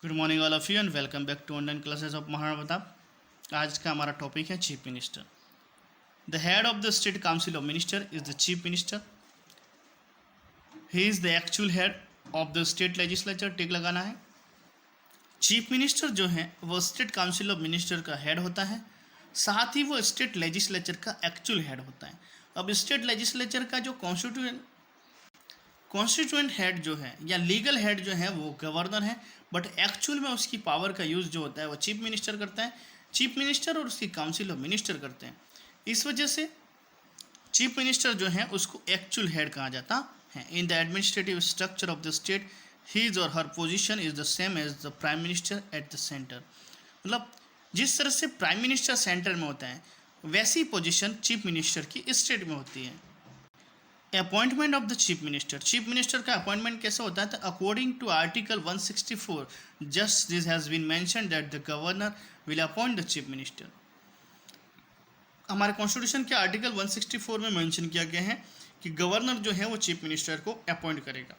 Good morning all of you and welcome back to online classes of Maharana Pratap. आज का हमारा topic है chief minister. The head of the state council of minister is the chief minister. He is the actual head of the state legislature. Tick लगाना है। Chief minister जो है वो state council of minister का head होता है, साथ ही वो स्टेट लेजिस्लेचर का एक्चुअल हेड होता है। अब स्टेट लेजिस्लेचर का जो कॉन्स्टिट्यूएंट हेड जो है या लीगल हेड जो है वो गवर्नर है, बट एक्चुअल में उसकी पावर का यूज़ जो होता है वो चीफ मिनिस्टर करता है। चीफ मिनिस्टर और उसकी काउंसिल ऑफ मिनिस्टर करते हैं। इस वजह से चीफ मिनिस्टर जो है उसको एक्चुअल हेड कहा जाता है। In the administrative structure of the state his or her position is the same as the prime minister at the centre. मतलब जिस तरह से प्राइम मिनिस्टर सेंटर में होता है वैसी पोजिशन चीफ मिनिस्टर की स्टेट में होती है। Appointment of the chief minister का अपॉइंटमेंट कैसे होता है? According to article 164 just this has been mentioned that the governor will appoint the chief minister. हमारे कॉन्स्टिट्यूशन के आर्टिकल 164 में मेंशन किया गया है कि गवर्नर जो है वो चीफ मिनिस्टर को अपॉइंट करेगा।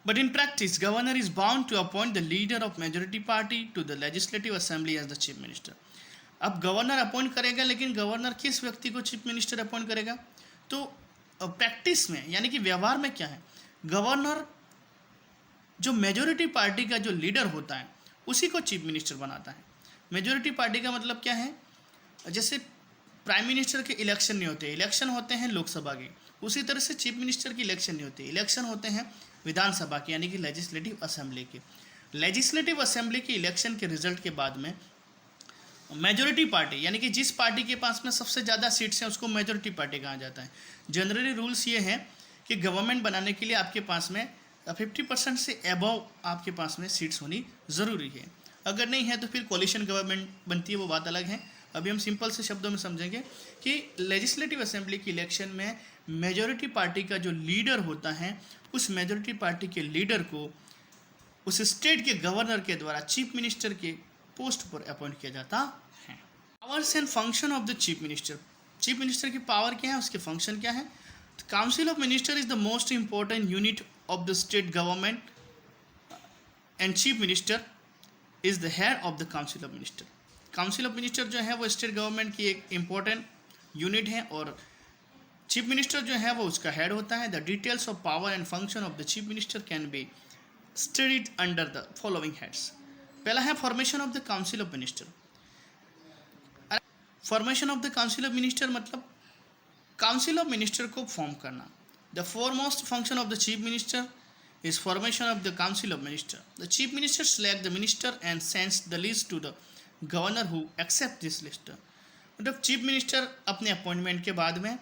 But in practice governor is bound to appoint the leader of majority party to the legislative assembly as the chief minister. अब गवर्नर अपॉइंट करेगा, लेकिन गवर्नर किस व्यक्ति को चीफ मिनिस्टर अपॉइंट करेगा? तो प्रैक्टिस में यानी कि व्यवहार में क्या है, गवर्नर जो मेजोरिटी पार्टी का जो लीडर होता है उसी को चीफ मिनिस्टर बनाता है। मेजोरिटी पार्टी का मतलब क्या है? जैसे प्राइम मिनिस्टर के इलेक्शन नहीं होते, इलेक्शन होते हैं लोकसभा के, उसी तरह से चीफ मिनिस्टर की इलेक्शन नहीं होती, इलेक्शन होते हैं विधानसभा के यानी कि लेजिस्लेटिव असेंबली के। लेजिस्लेटिव असेंबली के इलेक्शन के रिजल्ट के बाद में मेजोरिटी पार्टी यानी कि जिस पार्टी के पास में सबसे ज़्यादा सीट्स हैं उसको मेजोरिटी पार्टी कहा जाता है। जनरली रूल्स ये हैं कि गवर्नमेंट बनाने के लिए आपके पास में 50% से अबव आपके पास में सीट्स होनी ज़रूरी है। अगर नहीं है तो फिर कोलिशन गवर्नमेंट बनती है, वो बात अलग है। अभी हम सिंपल से शब्दों में समझेंगे कि लेजिस्लेटिव असेंबली की इलेक्शन में मेजोरिटी पार्टी का जो लीडर होता है उस मेजोरिटी पार्टी के लीडर को उस स्टेट के गवर्नर के द्वारा चीफ मिनिस्टर के पोस्ट पर अपॉइंट किया जाता है। Powers and function of the chief minister की पावर क्या है, उसके फंक्शन क्या है? Council of minister is the most important unit of the state government and chief minister is the head of the council of minister. Council of minister जो है वो state government की एक इंपॉर्टेंट यूनिट है और chief minister जो है वो उसका हेड होता है। The details of power and function of the chief minister can be studied under the following heads. पहला है formation of the council of minister. Formation of the council of minister मतलब council of minister को form करना। The foremost function of the chief minister is formation of the council of minister. The chief minister select the minister and sends the list to the governor who accept this list. मतलब chief minister अपने appointment के बाद में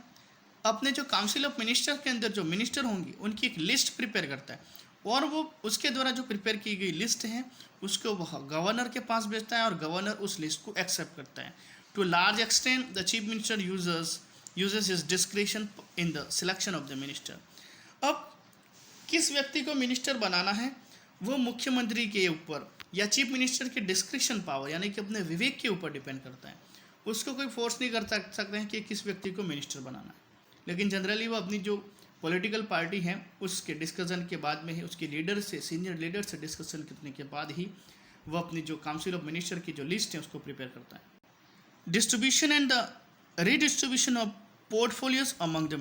अपने जो council of minister के अंदर जो मिनिस्टर होंगे उनकी एक लिस्ट प्रिपेयर करता है और वो उसके द्वारा जो प्रिपेयर की गई लिस्ट है उसको वह गवर्नर के पास भेजता है और गवर्नर उस लिस्ट को एक्सेप्ट करता है। To large extent the chief minister uses his discretion in the selection of the minister. अब किस व्यक्ति को मिनिस्टर बनाना है वो मुख्यमंत्री के ऊपर या चीफ मिनिस्टर के डिस्क्रिशन पावर यानी कि अपने विवेक के ऊपर डिपेंड करता है। उसको कोई फोर्स नहीं कर सकते हैं कि किस व्यक्ति को मिनिस्टर बनाना है, लेकिन जनरली वो अपनी जो पॉलिटिकल पार्टी है उसके डिस्कशन के बाद में ही, उसके लीडर से, सीनियर लीडर से डिस्कशन करने के बाद ही वो अपनी जो काउंसिल ऑफ मिनिस्टर की जो लिस्ट है उसको प्रिपेयर करता है। Distribution and the redistribution of portfolios among the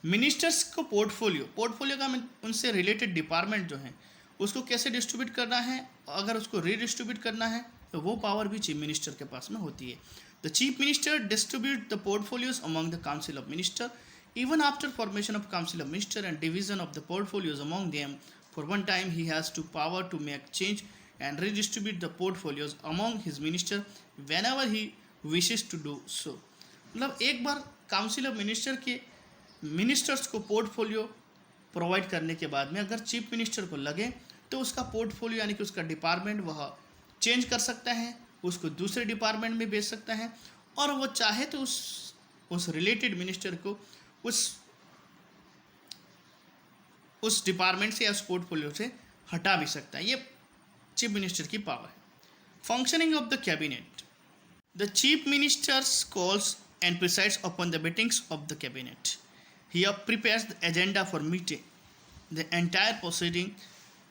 ministers को पोर्टफोलियो का उनसे रिलेटेड डिपार्टमेंट जो है उसको कैसे डिस्ट्रीब्यूट करना है, अगर उसको रीडिस्ट्रीब्यूट करना है तो वो पावर भी चीफ मिनिस्टर के पास में होती है। The chief minister distribute the portfolios among the council of minister even after formation of council of minister and division of the portfolios among them. For one time he has to power to make change and redistribute the portfolios among his minister whenever he wishes to do so. मतलब एक bar council of minister के ministers को portfolio provide करने के बाद में अगर chief minister को लगे तो उसका पोर्टफोलियो यानी कि उसका डिपार्टमेंट वह चेंज कर सकता है, उसको दूसरे डिपार्टमेंट में भेज सकता है और वो चाहे तो उस रिलेटेड मिनिस्टर को उस डिपार्टमेंट से या उस पोर्टफोलियो से हटा भी सकता है। ये चीफ मिनिस्टर की पावर है। Functioning of the cabinet. The chief ministers calls and presides upon the meetings of the cabinet. He prepares the agenda for meeting the entire proceeding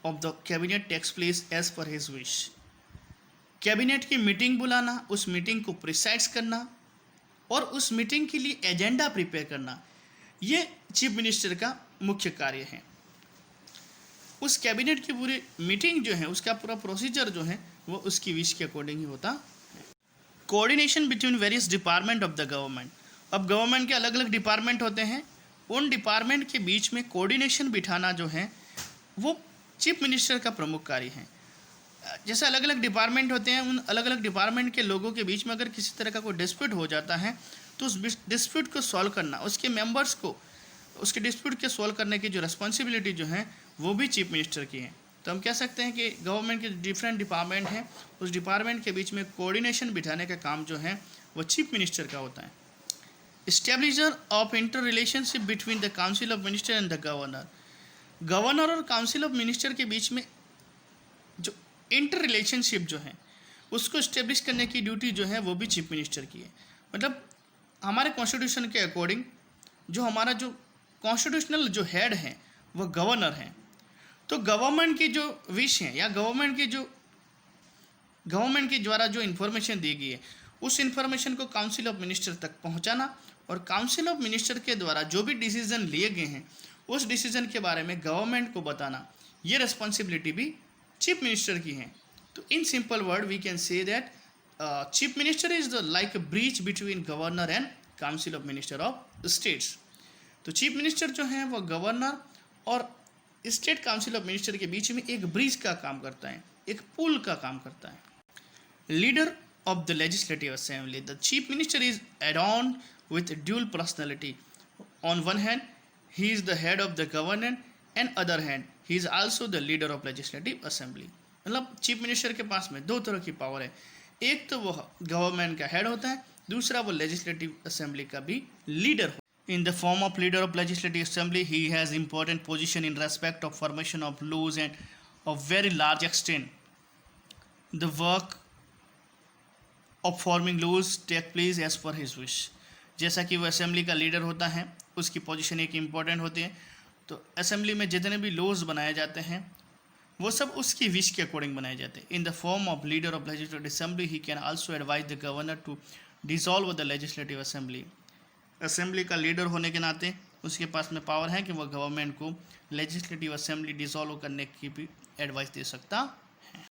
of the cabinet takes place as per his wish. Cabinet की meeting बुलाना, उस meeting को presides करना और उस meeting के लिए agenda prepare करना, ये चीफ मिनिस्टर का मुख्य कार्य है। उस कैबिनेट की पूरी मीटिंग जो है, उसका पूरा प्रोसीजर जो है वो उसकी विश के अकॉर्डिंग ही होता है। Coordination between various department of the government. अब गवर्नमेंट के अलग अलग डिपार्टमेंट होते हैं, उन डिपार्टमेंट के बीच में कोऑर्डिनेशन बिठाना जो है वो चीफ मिनिस्टर का प्रमुख कार्य है। जैसे अलग अलग डिपार्टमेंट होते हैं, उन अलग अलग डिपार्टमेंट के लोगों के बीच में अगर किसी तरह का कोई डिस्प्यूट हो जाता है तो उस डिस्प्यूट को सॉल्व करना, उसके मेंबर्स को उसके डिस्प्यूट के सॉल्व करने की जो रिस्पॉन्सिबिलिटी जो है वो भी चीफ मिनिस्टर की है। तो हम कह सकते हैं कि गवर्नमेंट के डिफरेंट डिपार्टमेंट हैं, उस डिपार्टमेंट के बीच में कोऑर्डिनेशन बिठाने का काम जो है वो चीफ मिनिस्टर का होता है। Establisher of inter relationship between the council of minister and the governor. Governor और काउंसिल ऑफ मिनिस्टर के बीच में जो इंटर रिलेशनशिप जो है उसको इस्टेब्लिश करने की ड्यूटी जो है वो भी चीफ मिनिस्टर की है। मतलब हमारे कॉन्स्टिट्यूशन के अकॉर्डिंग जो हमारा जो कॉन्स्टिट्यूशनल जो हेड है वो गवर्नर है। तो गवर्नमेंट की जो विश है या गवर्नमेंट के द्वारा जो इन्फॉर्मेशन दी गई है उस इन्फॉर्मेशन को काउंसिल ऑफ मिनिस्टर तक पहुंचाना और काउंसिल ऑफ मिनिस्टर के द्वारा जो भी डिसीजन लिए गए हैं उस डिसीजन के बारे में गवर्नमेंट को बताना, ये रिस्पॉन्सिबिलिटी भी चीफ मिनिस्टर की है। तो in simple word we can say that chief minister is the like a bridge between governor and council of minister of states. तो चीफ मिनिस्टर जो है वो गवर्नर और स्टेट काउंसिल ऑफ मिनिस्टर के बीच में एक ब्रिज का काम करता है, एक पुल का काम करता है। Leader of the legislative assembly, the chief minister is adorned with dual personality. On one hand he is the head of the government and other hand he is also the leader of legislative assembly। मतलब chief minister के पास में दो तरह की power है, एक तो वो गवर्नमेंट का हेड होता है, दूसरा वो लेजिस्लेटिव असेंबली का भी लीडर हो। In the form of leader of legislative assembly he has important position in respect of formation of laws and of very large extent the work of forming laws take place as per his wish। जैसा कि वो assembly का leader होता है, उसकी position एक important होती है, तो असेंबली में जितने भी लॉज बनाए जाते हैं वो सब उसकी विश के अकॉर्डिंग बनाए जाते हैं। In the form of leader of legislative assembly he can also advise the governor to dissolve the legislative assembly. Assembly का लीडर होने के नाते उसके पास में पावर है कि वह गवर्नमेंट को लेजिस्लेटिव असेंबली डिसॉल्व करने की भी एडवाइस दे सकता